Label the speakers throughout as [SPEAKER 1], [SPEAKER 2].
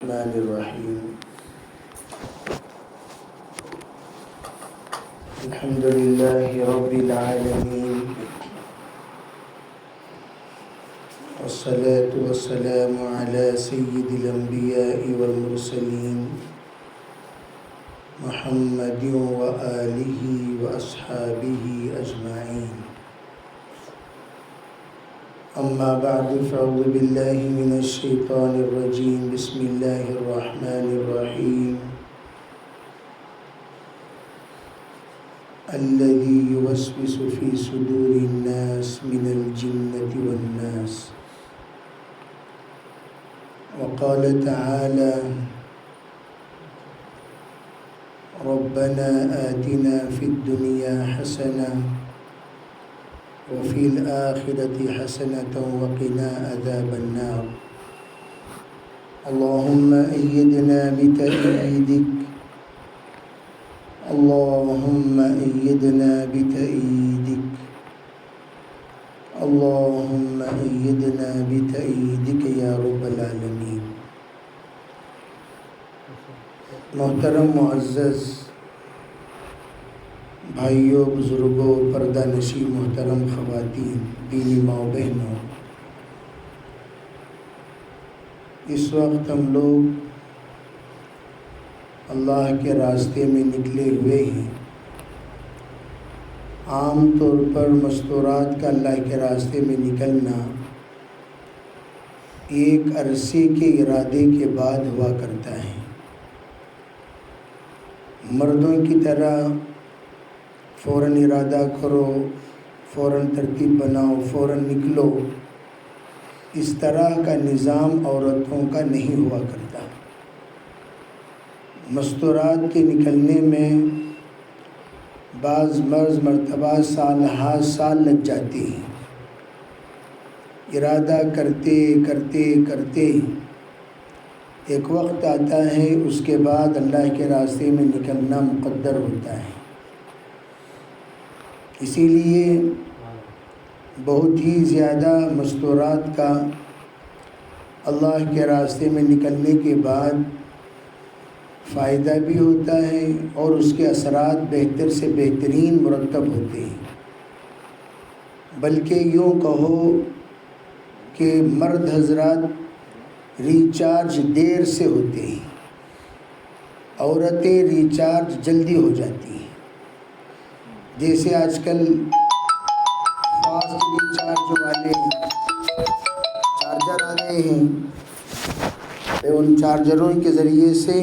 [SPEAKER 1] الرحمن الرحیم الحمد للہ رب العالمین والصلاة والسلام علی سید الانبیاء والمرسلین محمد وآلہ واصحابہ اجمعین اما بعد فاعوذ باللہ من الشیطان الرجیم بسم اللہ الرحمن الرحیم الذي يوسوس في صدور الناس من الجنة والناس وقال تعالى ربنا آتنا في الدنيا حسنة وفي الآخرة حسنة وقنا عذاب النار اللهم أيدنا بتأييدك اللهم أيدنا بتأييدك اللهم أيدنا بتأييدك يا رب العالمين۔ محترم معزز بھائیوں، بزرگوں، پردہ نشین محترم خواتین، دینی ماں بہنوں، اس وقت ہم لوگ اللہ کے راستے میں نکلے ہوئے ہیں۔ عام طور پر مستورات کا اللہ کے راستے میں نکلنا ایک عرصے کے ارادے کے بعد ہوا کرتا ہے۔ مردوں کی طرح فوراً ارادہ کرو، فوراً ترتیب بناؤ، فوراً نکلو، اس طرح کا نظام عورتوں کا نہیں ہوا کرتا۔ مستورات کے نکلنے میں بعض مرتبہ سال ہا سال لگ جاتے ہیں۔ ارادہ کرتے کرتے کرتے ایک وقت آتا ہے، اس کے بعد اللہ کے راستے میں نکلنا مقدر ہوتا ہے۔ اسی لیے بہت ہی زیادہ مستورات کا اللہ کے راستے میں نکلنے کے بعد فائدہ بھی ہوتا ہے اور اس کے اثرات بہتر سے بہترین مرتب ہوتے ہیں۔ بلکہ یوں کہو کہ مرد حضرات ریچارج دیر سے ہوتے ہیں، عورتیں ریچارج جلدی ہو جاتی ہیں۔ جیسے آج کل فاسٹ ریچارج والے چارجر آ گئے ہیں، ان چارجروں کے ذریعے سے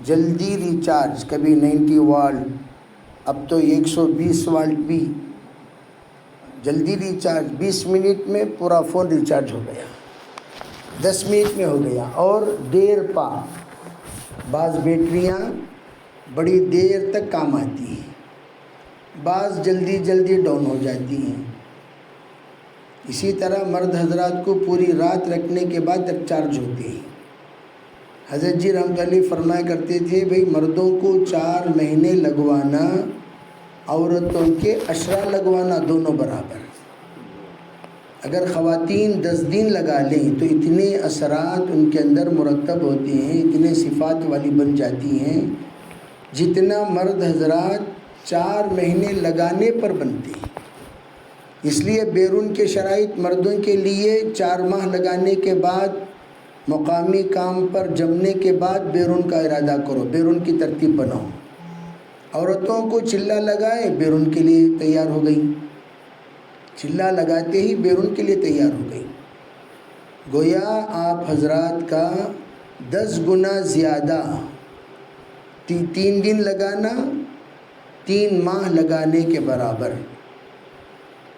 [SPEAKER 1] جلدی ریچارج، کبھی 90 واٹ، اب تو 120 واٹ بھی جلدی ریچارج، 20 منٹ میں پورا فون ریچارج ہو گیا، 10 منٹ میں ہو گیا۔ اور دیر پا بعض بیٹریاں بڑی دیر تک کام آتی ہیں، بعض جلدی ڈاؤن ہو جاتی ہیں۔ اسی طرح مرد حضرات کو پوری رات رکھنے کے بعد تک چارج ہوتے ہیں۔ حضرت جی رحمۃ اللہ علیہ فرمایا کرتے تھے، بھئی مردوں کو 4 مہینے لگوانا، عورتوں کے 10 لگوانا، دونوں برابر۔ اگر خواتین 10 دن لگا لیں تو اتنے اثرات ان کے اندر مرتب ہوتے ہیں، اتنے صفات والی بن جاتی ہیں، جتنا مرد حضرات 4 مہینے لگانے پر بنتے ہیں۔ اس لیے بیرون کے شرائط مردوں کے لیے 4 ماہ لگانے کے بعد، مقامی کام پر جمنے کے بعد بیرون کا ارادہ کرو، بیرون کی ترتیب بناؤ۔ عورتوں کو چلہ لگائے، بیرون کے لیے تیار ہو گئی، چلہ لگاتے ہی بیرون کے لیے تیار ہو گئی۔ گویا آپ حضرات کا 10 گنا زیادہ 3 دن لگانا 3 ماہ لگانے کے برابر،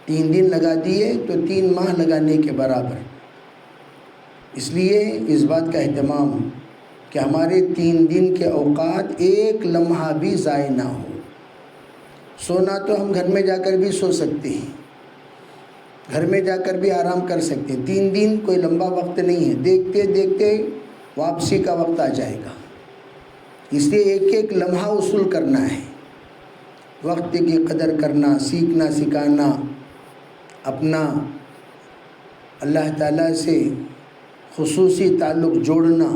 [SPEAKER 1] 3 دن لگا دیے تو 3 ماہ لگانے کے برابر۔ اس لیے اس بات کا اہتمام کہ ہمارے 3 دن کے اوقات ایک لمحہ بھی ضائع نہ ہو۔ سونا تو ہم گھر میں جا کر بھی سو سکتے ہیں، گھر میں جا کر بھی آرام کر سکتے ہیں۔ 3 دن کوئی لمبا وقت نہیں ہے، دیکھتے دیکھتے واپسی کا وقت آ جائے گا۔ اس لیے ایک ایک لمحہ وصول کرنا ہے، وقت کی قدر کرنا، سیکھنا سکھانا، اپنا اللہ تعالیٰ سے خصوصی تعلق جوڑنا،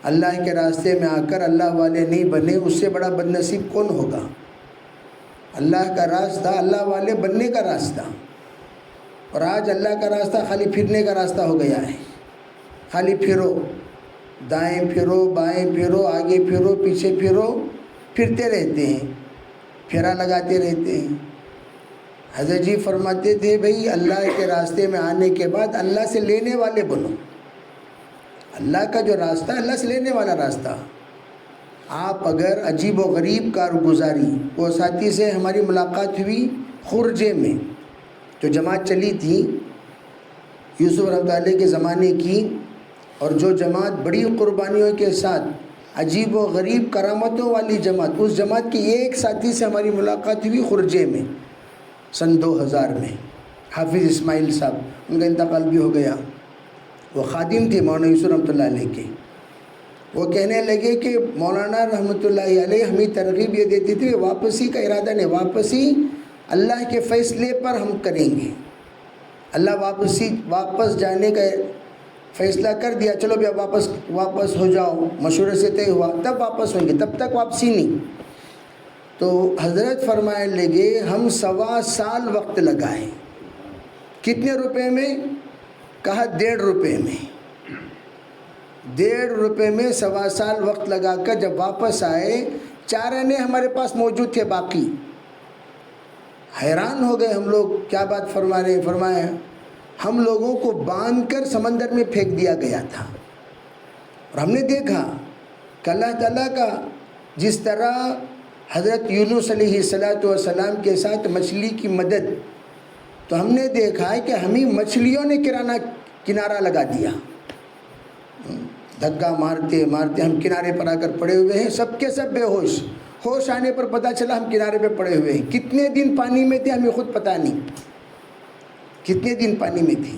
[SPEAKER 1] اللہ کے راستے میں آ کر اللہ والے نہیں بنے، اس سے بڑا بد نصیب کون ہوگا؟ اللہ کا راستہ اللہ والے بننے کا راستہ، اور آج اللہ کا راستہ خالی پھرنے کا راستہ ہو گیا ہے۔ خالی پھرو، دائیں پھرو، بائیں پھرو، آگے پھرو، پیچھے پھرو، پھرتے رہتے ہیں، پھیرا لگاتے رہتے ہیں۔ حضرت جی فرماتے تھے بھئی اللہ کے راستے میں آنے کے بعد اللہ سے لینے والے بنو۔ اللہ کا جو راستہ، اللہ سے لینے والا راستہ۔ آپ اگر عجیب و غریب کارگزاری، وہ ساتھی سے ہماری ملاقات ہوئی خرجے میں، جو جماعت چلی تھی یوسف رحمۃ اللہ کے زمانے کی، اور جو جماعت بڑی قربانیوں کے ساتھ عجیب و غریب کرامتوں والی جماعت، اس جماعت کے ایک ساتھی سے ہماری ملاقات ہوئی خرجے میں سن 2000 میں، حافظ اسماعیل صاحب، ان کا انتقال بھی ہو گیا۔ وہ خادم تھے مولانا یوسف رحمۃ اللہ علیہ کے۔ وہ کہنے لگے کہ مولانا رحمۃ اللہ علیہ ہمیں ترغیب یہ دیتی تھی، واپسی کا ارادہ نہیں، واپسی اللہ کے فیصلے پر ہم کریں گے۔ اللہ واپس جانے کا فیصلہ کر دیا، چلو بھی اب واپس ہو جاؤ، مشورے سے طے ہوا، تب واپس ہوں گے، تب تک واپسی نہیں۔ تو حضرت فرمائے لگے ہم 1.25 سال وقت لگائے۔ کتنے روپے میں؟ کہا 1.5 روپے میں۔ 1.5 روپے میں 1.25 سال وقت لگا کر جب واپس آئے، 4 آنے ہمارے پاس موجود تھے باقی۔ حیران ہو گئے ہم لوگ، کیا بات فرما رہے ہیں؟ فرمایا ہم لوگوں کو باندھ کر سمندر میں پھینک دیا گیا تھا، اور ہم نے دیکھا کہ اللہ تعالیٰ کا جس طرح حضرت یونس علیہ السلام کے ساتھ مچھلی کی مدد، تو ہم نے دیکھا ہے کہ ہمیں مچھلیوں نے کنارہ لگا دیا۔ دھکا مارتے مارتے ہم کنارے پر آ کر پڑے ہوئے ہیں، سب کے سب بے ہوش۔ ہوش آنے پر پتہ چلا ہم کنارے پہ پڑے ہوئے ہیں۔ کتنے دن پانی میں تھے ہمیں خود پتہ نہیں، کتنے دن پانی میں تھے۔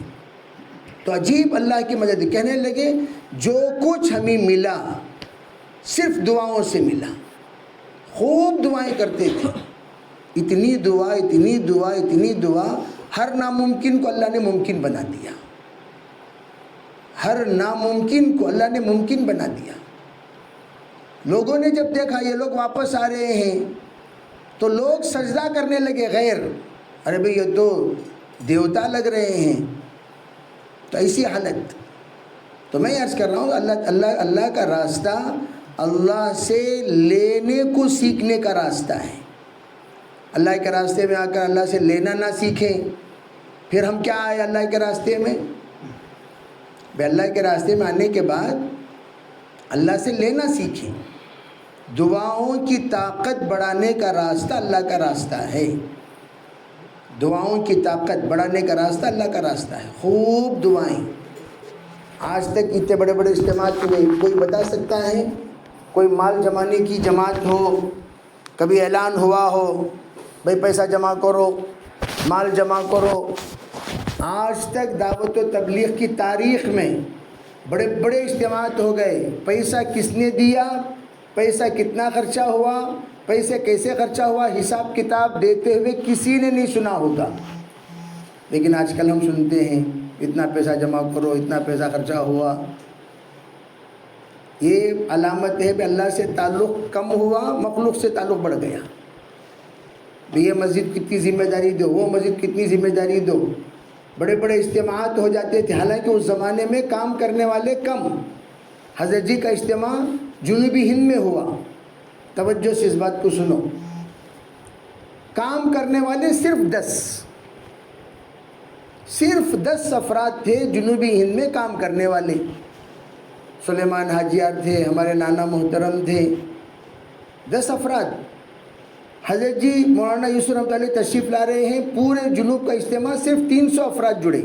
[SPEAKER 1] تو عجیب اللہ کی مدد، کہنے لگے جو کچھ ہمیں ملا صرف دعاؤں سے ملا۔ خوب دعائیں کرتے تھے، اتنی دعا اتنی دعا اتنی دعا، ہر ناممکن کو اللہ نے ممکن بنا دیا، ہر ناممکن کو اللہ نے ممکن بنا دیا۔ لوگوں نے جب دیکھا یہ لوگ واپس آ رہے ہیں تو لوگ سجدہ کرنے لگے غیر، ارے بھئی یہ تو دیوتا لگ رہے ہیں۔ تو ایسی حالت، تو میں عرض کر رہا ہوں اللہ کا راستہ اللہ سے لینے کو سیکھنے کا راستہ ہے۔ اللہ کے راستے میں آ کر اللہ سے لینا نہ سیکھیں، پھر ہم کیا آئے اللہ کے راستے میں؟ بھئی اللہ کے راستے میں آنے کے بعد اللہ سے لینا سیکھیں۔ دعاؤں کی طاقت بڑھانے کا راستہ اللہ کا راستہ ہے، دعاؤں کی طاقت بڑھانے کا راستہ اللہ کا راستہ ہے۔ خوب دعائیں، آج تک اتنے بڑے بڑے اجتماعات ہوئے، کوئی بتا سکتا ہے؟ کوئی مال جمانے کی جماعت ہو، کبھی اعلان ہوا ہو بھئی پیسہ جمع کرو، مال جمع کرو؟ آج تک دعوت و تبلیغ کی تاریخ میں بڑے بڑے اجتماعات ہو گئے، پیسہ کس نے دیا، پیسہ کتنا خرچہ ہوا، پیسے کیسے خرچہ ہوا، حساب کتاب دیتے ہوئے کسی نے نہیں سنا ہوگا۔ لیکن آج کل ہم سنتے ہیں اتنا پیسہ جمع کرو، اتنا پیسہ خرچہ ہوا۔ یہ علامت ہے کہ اللہ سے تعلق کم ہوا، مخلوق سے تعلق بڑھ گیا۔ یہ مسجد کتنی ذمہ داری دو، وہ مسجد کتنی ذمہ داری دو۔ بڑے بڑے اجتماعات ہو جاتے تھے، حالانکہ اس زمانے میں کام کرنے والے کم۔ حضرت جی کا اجتماع جنوبی ہند میں ہوا، توجہ سے اس بات کو سنو، کام کرنے والے صرف 10 افراد تھے جنوبی ہند میں کام کرنے والے۔ سلیمان حاجیار تھے، ہمارے نانا محترم تھے، 10 افراد۔ حضرت جی مولانا یوسف رحمۃ اللہ تشریف لا رہے ہیں، پورے جنوب کا اجتماع صرف 300 افراد جڑے۔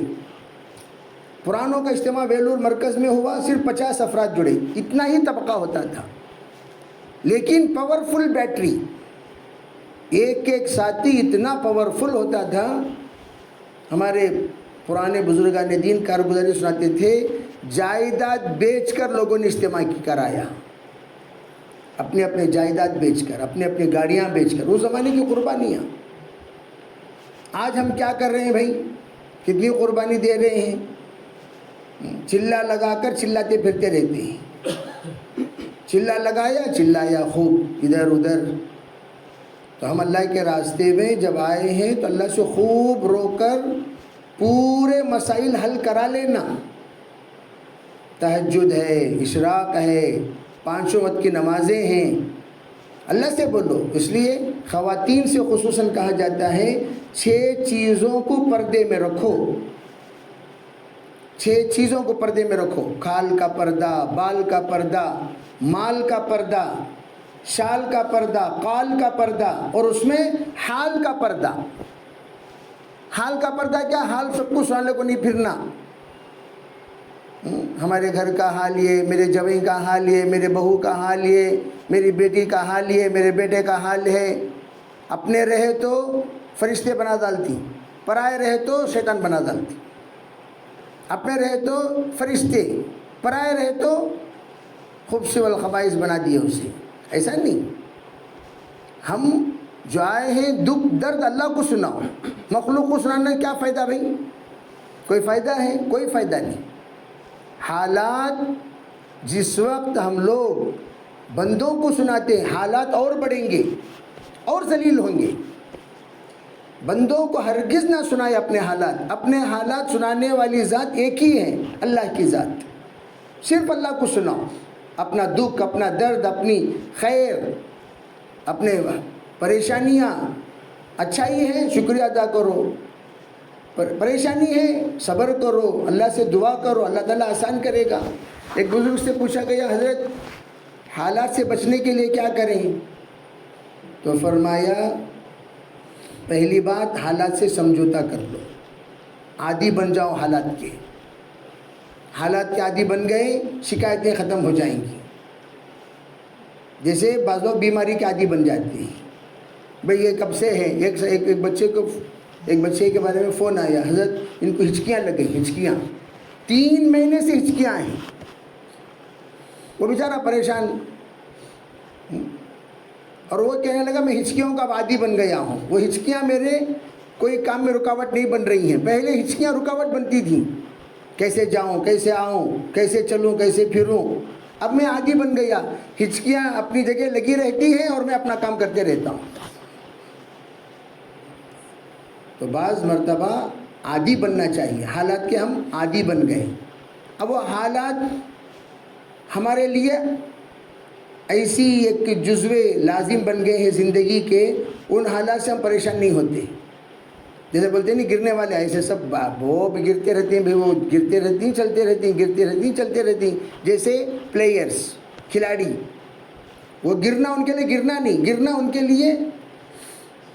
[SPEAKER 1] پرانوں کا اجتماع ویلور مرکز میں ہوا، صرف 50 افراد جڑے، اتنا ہی طبقہ ہوتا تھا۔ لیکن پاورفل بیٹری، ایک ایک ساتھی اتنا پاورفل ہوتا تھا۔ ہمارے پرانے بزرگان دین کارگزاری سناتے تھے، جائیداد بیچ کر لوگوں نے اجتماع کرایا، اپنے اپنے جائیداد بیچ کر، اپنے اپنے گاڑیاں بیچ کر، اس زمانے کی قربانیاں۔ آج ہم کیا کر رہے ہیں بھائی؟ کتنی قربانی دے رہے ہیں؟ چلا لگا کر چلاتے پھرتے رہتے ہیں. چلا لگایا چلایا خوب ادھر ادھر. تو ہم اللہ کے راستے میں جب آئے ہیں تو اللہ سے خوب رو کر پورے مسائل حل کرا لینا. تہجد ہے، اشراق ہے، 5 وقت کی نمازیں ہیں، اللہ سے بولو. اس لیے خواتین سے خصوصاً کہا جاتا ہے 6 چیزوں کو پردے میں رکھو. 6 چیزوں کو پردے میں رکھو. کھال کا پردہ، بال کا پردہ، مال کا پردہ، شال کا پردہ، قال کا پردہ، اور اس میں حال کا پردہ. حال کا پردہ کیا؟ حال سب کو سنانے کو نہیں پھرنا. ہمارے گھر کا حال یہ، میرے جوئی کا حال یہ، میرے بہو کا حال یہ، میری بیٹی کا حال یہ، میرے بیٹے کا حال ہے. اپنے رہے تو فرشتے بنا ڈالتی، پرائے رہے تو شیطان بنا ڈالتی. اپنے رہے تو فرشتے، پرائے رہے تو خبث والخبائث بنا دیے اسے. ایسا نہیں. ہم جو آئے ہیں دکھ درد اللہ کو سناؤ. مخلوق کو سنانے کیا فائدہ بھائی؟ کوئی فائدہ ہے؟ کوئی فائدہ نہیں. حالات جس وقت ہم لوگ بندوں کو سناتے ہیں حالات اور بڑھیں گے اور ذلیل ہوں گے. بندوں کو ہرگز نہ سنائے اپنے حالات. اپنے حالات سنانے والی ذات ایک ہی ہے، اللہ کی ذات. صرف اللہ کو سناؤ. اپنا دکھ، اپنا درد، اپنی خیر، اپنے پریشانیاں. اچھائی ہے شکریہ ادا کرو، پریشانی ہے صبر کرو، اللہ سے دعا کرو، اللہ تعالیٰ آسان کرے گا. ایک بزرگ سے پوچھا گیا حضرت حالات سے بچنے کے لیے کیا کریں؟ تو فرمایا پہلی بات حالات سے سمجھوتا کر لو. عادی بن جاؤ حالات کے. حالات کے عادی بن گئے شکایتیں ختم ہو جائیں گی. جیسے بعض لوگ بیماری کے عادی بن جاتے ہیں. بھئی یہ کب سے ہے؟ ایک بچے کے بارے میں فون آیا، حضرت ان کو ہچکیاں لگ گئی. ہچکیاں 3 مہینے سے ہچکیاں ہیں. وہ بیچارہ پریشان، اور وہ کہنے لگا میں ہچکیوں کا عادی بن گیا ہوں. وہ ہچکیاں میرے کوئی کام میں رکاوٹ نہیں بن رہی ہیں. پہلے ہچکیاں رکاوٹ بنتی تھیں، کیسے جاؤں، کیسے آؤں، کیسے چلوں، کیسے پھروں. اب میں عادی بن گیا. ہچکیاں اپنی جگہ لگی رہتی ہیں اور میں اپنا کام کرتے رہتا ہوں. تو بعض مرتبہ عادی بننا چاہیے. حالات کے ہم عادی بن گئے. اب وہ حالات ہمارے لیے ایسی ایک جزوے لازم بن گئے ہیں زندگی کے. ان حالات سے ہم پریشان نہیں ہوتے. جیسے بولتے ہیں نہیں گرنے والے، ایسے سب وہ بھی گرتے رہتے ہیں. وہ گرتے رہتی ہیں، چلتے رہتی ہیں، گرتے رہتی ہیں، چلتے رہتی ہیں. جیسے پلیئرز، کھلاڑی، وہ گرنا ان کے لیے گرنا نہیں، گرنا ان کے لیے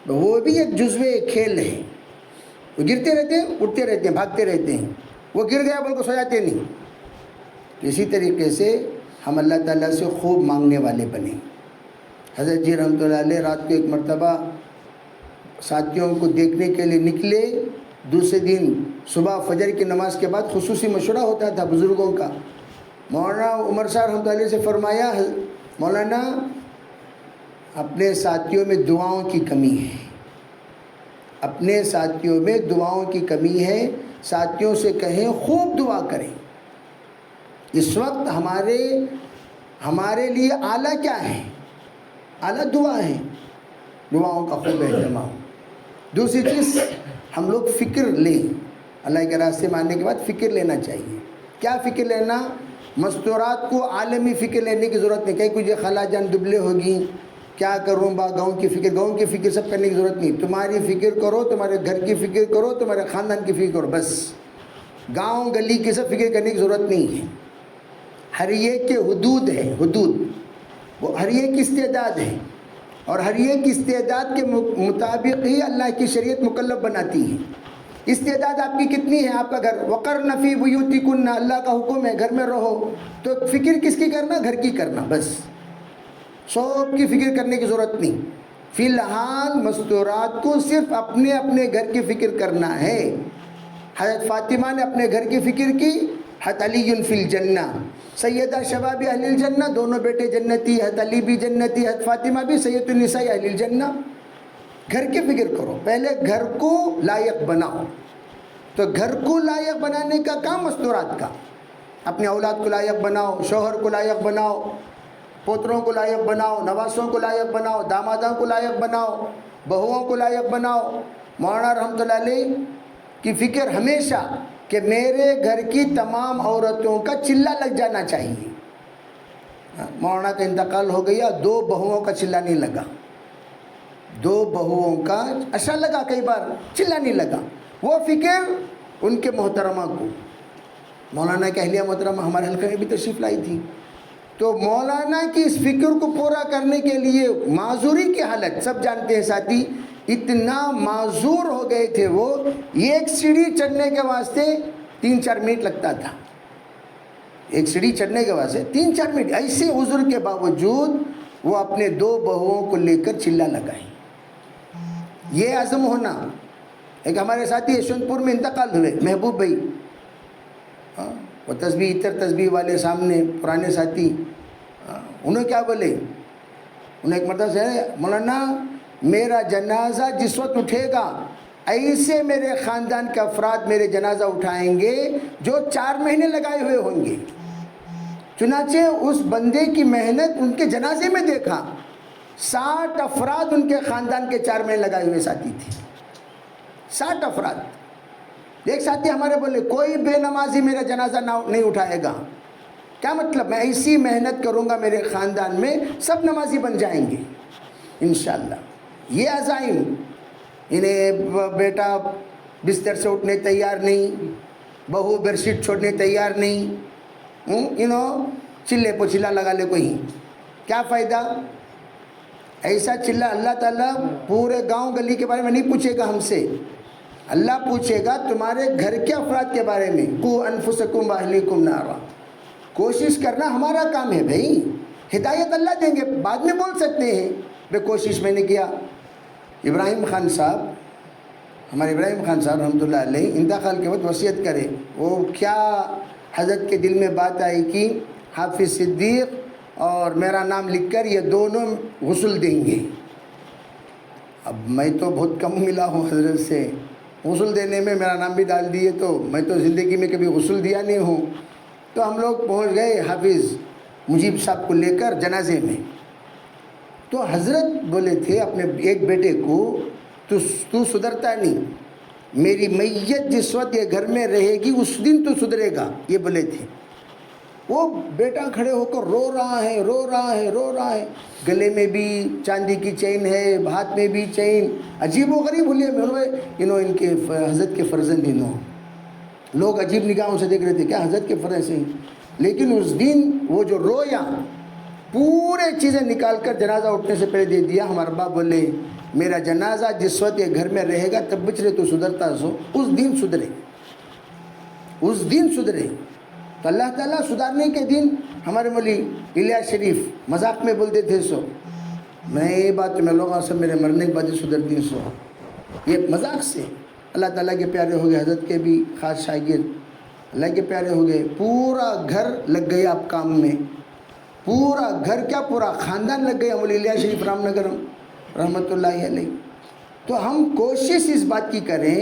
[SPEAKER 1] وہ بھی ایک جزوے کھیل ہے. وہ گرتے رہتے ہیں، اٹھتے رہتے ہیں، بھاگتے رہتے ہیں. وہ گر گیا بول کو سو جاتے نہیں. اسی طریقے سے ہم اللہ تعالیٰ سے خوب مانگنے والے بنیں. حضرت جی رحمۃ اللہ علیہ رات کو ایک مرتبہ ساتھیوں کو دیکھنے کے لیے نکلے. دوسرے دن صبح فجر کی نماز کے بعد خصوصی مشورہ ہوتا تھا بزرگوں کا. مولانا عمر صاحب رحمۃ اللہ علیہ سے فرمایا مولانا اپنے ساتھیوں میں دعاؤں کی کمی ہے. اپنے ساتھیوں میں دعاؤں کی کمی ہے. ساتھیوں سے کہیں خوب دعا کریں. اس وقت ہمارے لیے اعلیٰ کیا ہے؟ اعلیٰ دعا ہے. دعاؤں کا خوب اہتمام. دوسری چیز ہم لوگ فکر لیں. اللہ کے راستے میں آنے کے بعد فکر لینا چاہیے. کیا فکر لینا؟ مستورات کو عالمی فکر لینے کی ضرورت نہیں. کہیں کچھ خالہ جان دبلے ہوگی، کیا کروں با، گاؤں کی فکر سب کرنے کی ضرورت نہیں. تمہاری فکر کرو، تمہارے گھر کی فکر کرو، تمہارے خاندان کی فکر کرو، بس. گاؤں گلی کی سب فکر کرنے کی ضرورت نہیں ہے. ہر ایک کے حدود ہے، حدود. وہ ہر ایک کی استعداد ہے، اور ہر ایک کی استعداد کے مطابق ہی اللہ کی شریعت مکلف بناتی ہے. استعداد آپ کی کتنی ہے؟ آپ کا گھر وقرن فی بیوتکن، اللہ کا حکم ہے گھر میں رہو. تو فکر کس کی کرنا؟ گھر کی کرنا بس. سب کی فکر کرنے کی ضرورت نہیں. فی الحال مستورات کو صرف اپنے گھر کی فکر کرنا ہے. حضرت فاطمہ نے اپنے گھر کی فکر کی. حضرت علی فی الجنہ، سیدہ شباب اہل الجنہ، دونوں بیٹے جنتی. حضرت علی بھی جنتی، حضرت فاطمہ بھی سید النساء اہل الجنہ. گھر کی فکر کرو. پہلے گھر کو لائق بناؤ. تو گھر کو لائق بنانے کا کام مستورات کا. اپنی اولاد کو لائق بناؤ، شوہر کو لائق بناؤ، پوتروں کو لائق بناؤ، نواسوں کو لائق بناؤ، دامادوں کو لائق بناؤ، بہوؤں کو لائق بناؤ۔ مولانا رحمۃ اللہ علیہ کی فکر ہمیشہ کہ میرے گھر کی تمام عورتوں کا چلہ لگ جانا چاہیے۔ مولانا کا انتقال ہو گیا، 2 بہوؤں کا چلہ نہیں لگا، 2 بہوؤں کا اثر لگا، کئی بار چلہ نہیں لگا۔ وہ فکر ان کے محترمہ کو، مولانا کی اہلیہ محترمہ ہمارے حلقے میں بھی تشریف لائی تھی، تو مولانا کی اس فکر کو پورا کرنے کے لیے معذوری کی حالت، سب جانتے ہیں ساتھی، اتنا معذور ہو گئے تھے وہ، ایک سیڑھی چڑھنے کے واسطے 3-4 منٹ لگتا تھا، ایک سیڑھی چڑھنے کے واسطے 3-4 منٹ۔ ایسے عذر کے باوجود وہ اپنے 2 بہوؤں کو لے کر چلہ لگائیں۔ یہ عزم ہونا۔ ایک ہمارے ساتھی یشونت پور میں انتقال ہوئے، محبوب بھائی، وہ تسبیح اتر تسبیح والے سامنے پرانے ساتھی، انہوں کیا بولے، انہیں ایک مرتبہ سے، مولانا میرا جنازہ جس وقت اٹھے گا ایسے میرے خاندان کے افراد میرے جنازہ اٹھائیں گے جو 4 مہینے لگائے ہوئے ہوں گے۔ چنانچہ اس بندے کی محنت ان کے جنازے میں دیکھا، 60 افراد ان کے خاندان کے 4 مہینے لگائے ہوئے ساتھی تھے، 60 افراد۔ ایک ساتھی ہمارے بولے کوئی بے نمازی میرا جنازہ نہیں اٹھائے گا۔ کیا مطلب؟ میں ایسی محنت کروں گا میرے خاندان میں سب نمازی بن جائیں گے انشاءاللہ۔ یہ عزائم، انہیں بیٹا بستر سے اٹھنے تیار نہیں، بہو بیڈ شیٹ چھوڑنے تیار نہیں، چلے پہ چلہ لگا لے کوئی، کیا فائدہ؟ ایسا چلہ اللہ تعالیٰ پورے گاؤں گلی کے بارے میں نہیں پوچھے گا ہم سے، اللہ پوچھے گا تمہارے گھر کے افراد کے بارے میں، قُوا أَنفُسَكُمْ وَأَهْلِيكُمْ نَارًا۔ کوشش کرنا ہمارا کام ہے بھائی، ہدایت اللہ دیں گے، بعد میں بول سکتے ہیں بے کوشش میں نے کیا۔ ابراہیم خان صاحب، ہمارے ابراہیم خان صاحب رحمۃ اللہ علیہ انتقال کے وقت وصیت کرے، وہ کیا حضرت کے دل میں بات آئی کہ حافظ صدیق اور میرا نام لکھ کر یہ دونوں غسل دیں گے۔ اب میں تو بہت کم ملا ہوں حضرت سے، غسل دینے میں میرا نام بھی ڈال دیے، تو میں تو زندگی میں کبھی غسل دیا نہیں ہوں۔ تو ہم لوگ پہنچ گئے حافظ مجیب صاحب کو لے کر جنازے میں، تو حضرت بولے تھے اپنے ایک بیٹے کو، تو سدھرتا نہیں، میری میت جس وقت یہ گھر میں رہے گی اس دن تو سدھرے گا، یہ بولے تھے۔ وہ بیٹا کھڑے ہو کر رو رہا ہے، رو رہا ہے، رو رہا ہے، گلے میں بھی چاندی کی چین ہے، ہاتھ میں بھی چین، عجیب و غریب حلیے میں، ان کے حضرت کے فرزند انہوں، لوگ عجیب نگاہوں سے دیکھ رہے تھے، کیا حضرت کے فرزند سے؟ لیکن اس دن وہ جو رویا، پورے چیزیں نکال کر جنازہ اٹھنے سے پہلے دے دیا۔ ہمارا باپ بولے میرا جنازہ جس وقت یہ گھر میں رہے گا تب بچرے تو سدھرتا سو، اس دن سدھرے، اس دن سدھرے۔ تو اللہ تعالیٰ سدھارنے کے دن، ہمارے مولی الیاس شریف مذاق میں بولتے تھے، سو میں یہ بات میں لوگوں سے میرے مرنے کے بعد سدھرتی سو، یہ مذاق سے۔ اللہ تعالیٰ کے پیارے ہو گئے، حضرت کے بھی خاص شاگرد اللہ کے پیارے ہو گئے، پورا گھر لگ گیا اب کام میں، پورا گھر کیا پورا خاندان لگ گیا مولی الیاس شریف رام نگرم رحمۃ اللہ علیہ۔ تو ہم کوشش اس بات کی کریں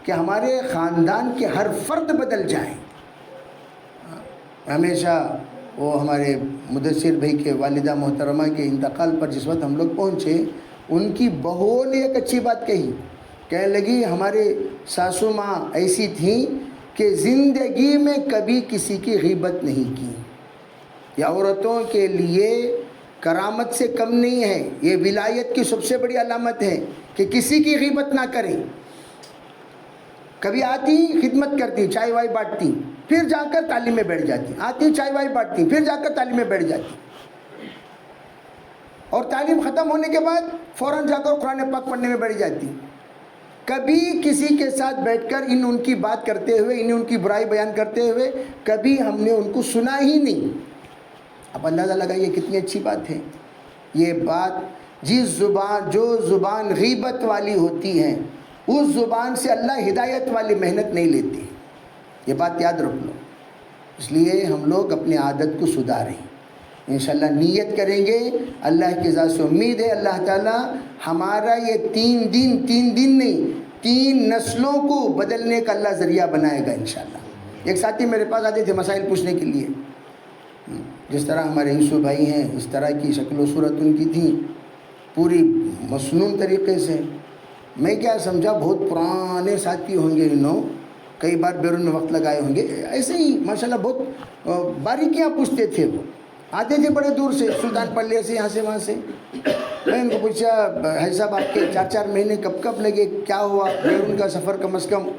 [SPEAKER 1] کہ ہمارے خاندان کے ہر فرد بدل جائیں۔ ہمیشہ وہ ہمارے مدثر بھائی کے والدہ محترمہ کے انتقال پر جس وقت ہم لوگ پہنچے، ان کی بہو نے ایک اچھی بات کہی، کہنے لگی ہمارے ساسو ماں ایسی تھیں کہ زندگی میں کبھی کسی کی غیبت نہیں کی۔ یہ عورتوں کے لیے کرامت سے کم نہیں ہے، یہ ولایت کی سب سے بڑی علامت ہے کہ کسی کی غیبت نہ کریں۔ کبھی آتی خدمت کرتی، چائے وائے بانٹتی، پھر جا کر تعلیم میں بیٹھ جاتی، آتی چائے وائے بانٹتی، پھر جا کر تعلیم میں بیٹھ جاتی، اور تعلیم ختم ہونے کے بعد فوراً جا کر قرآن پاک پڑھنے میں بیٹھ جاتی۔ کبھی کسی کے ساتھ بیٹھ کر ان کی بات کرتے ہوئے، ان کی برائی بیان کرتے ہوئے کبھی ہم نے ان کو سنا ہی نہیں۔ اب اندازہ لگائیے کتنی اچھی بات ہے یہ بات۔ جو زبان غیبت والی ہوتی ہے اس زبان سے اللہ ہدایت والی محنت نہیں لیتے، یہ بات یاد رکھ لو۔ اس لیے ہم لوگ اپنی عادت کو سدھاریں، انشاءاللہ نیت کریں گے، اللہ کی ذات سے امید ہے اللہ تعالیٰ ہمارا یہ 3 دن نہیں 3 نسلوں کو بدلنے کا اللہ ذریعہ بنائے گا انشاءاللہ۔ ایک ساتھی میرے پاس آتے تھے مسائل پوچھنے کے لیے، جس طرح ہمارے یوسف بھائی ہیں اس طرح کی شکل و صورت ان کی تھی، پوری مصنون طریقے سے۔ میں کیا سمجھا بہت پرانے ساتھی ہوں گے، انہوں کئی بار بیرون میں وقت لگائے ہوں گے، ایسے ہی ماشاءاللہ بہت باریکیاں پوچھتے تھے۔ وہ آتے تھے بڑے دور سے، سلطان پلے سے، یہاں سے وہاں سے۔ میں ان کو پوچھا حاجی صاحب آپ کے 4 مہینے کب لگے، کیا ہوا بیرون کا سفر کم از کم؟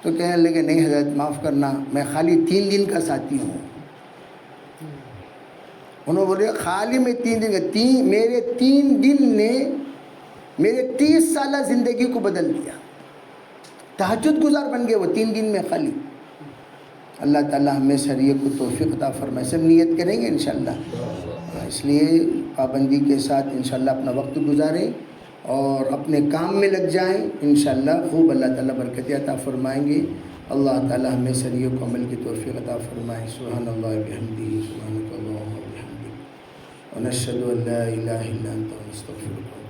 [SPEAKER 1] تو کہنے لگے نہیں حضرت معاف کرنا، میں خالی 3 دن کا ساتھی ہوں۔ انہوں نے بولے خالی میں 3 دن کا، میرے 3 دن نے میرے 30 سالہ زندگی کو بدل دیا۔ تہجد گزار بن گئے وہ 3 دن میں خالی۔ اللہ تعالیٰ ہمیں سریے کو توفیق عطا فرمائے، سب نیت کریں گے انشاءاللہ۔ اس لیے پابندی کے ساتھ انشاءاللہ اپنا وقت گزاریں اور اپنے کام میں لگ جائیں، انشاءاللہ خوب اللہ تعالیٰ برکت عطا فرمائیں گے۔ اللہ تعالیٰ ہمیں سریے کو عمل کی توفیق عطا فرمائے۔ سبحان اللہ بحمدہ، سبحانک اللہم وبحمدک، ونشہد ان لا الہ الا انت، ونستغفرک۔